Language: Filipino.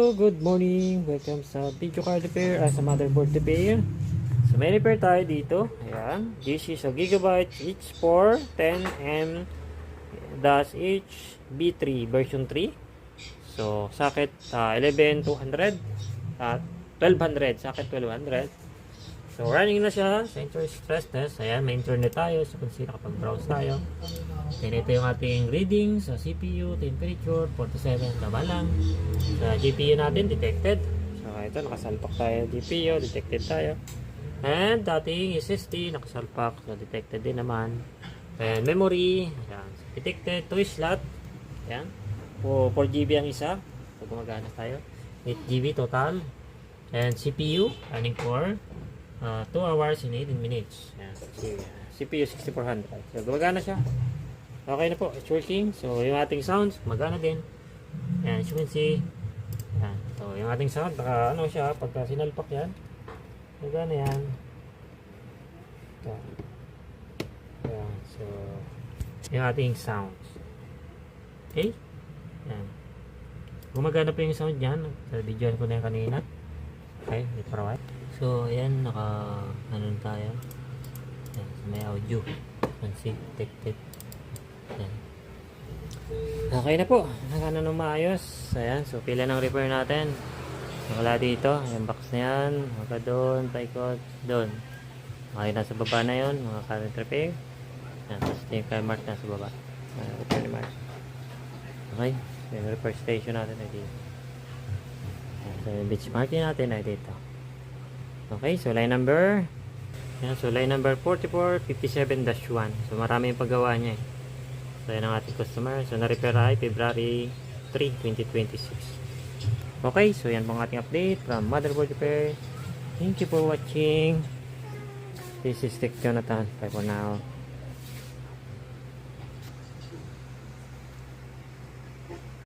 Hello, good morning. Welcome sa video card repair sa motherboard repair. So may repair tayo dito. Ayan. This is a Gigabyte H4 10M-H B3 version 3. So socket 11200 at 1200, socket 1200. So running na siya sa stress test. Ayan, may internet tayo. So kung sino kapag-browse tayo. Then ito yung ating reading sa CPU, temperature, 47, tama lang. Sa GPU natin, detected. So ito, nakasalpak tayo. GPU, detected tayo. And ating SSD, nakasalpak. So detected din naman. And memory, ayan, detected, 2 slot. Ayan, 4GB ang isa. So gumagana tayo. 8GB total. And CPU, running for 2 hours and 18 minutes. Ayan, CPU 6400. So gumagana siya. Okay na po, it's working. So yung ating sounds, gumagana din. Ayan, as you can see. Ayan. So yung ating sound, baka ano siya, pagka sinalpak yan, gumagana yan. Ito. Ayan, so yung ating sounds. Okay? Ayan. Gumagana pa yung sound yan. Sa video ko na yan kanina. Okay, wait for a while. So ayan, ano tayo. Ayan, so may audio. Pansin, detected. Ayan. Okay na po, nakana nung maayos. Ayan, so pila ng repair natin. Wala dito, yung box na yan, mga doon, paikot, doon. Okay, nasa baba na yun, mga current repair. Ayan, tapos yung kay mark nasa baba. Repair ni mark. Okay, yung repair station natin ay dito. Ayan, so yung benchmarking natin ay dito. Okay, so line number. Ayan, so line number 4457-1. So marami yung paggawa niya eh. So yan ang ating customer. So na-repair ay February 3, 2026. Okay, so yan pong ating update from Motherboard Repair. Thank you for watching. This is Tech Jonathan. Bye for now.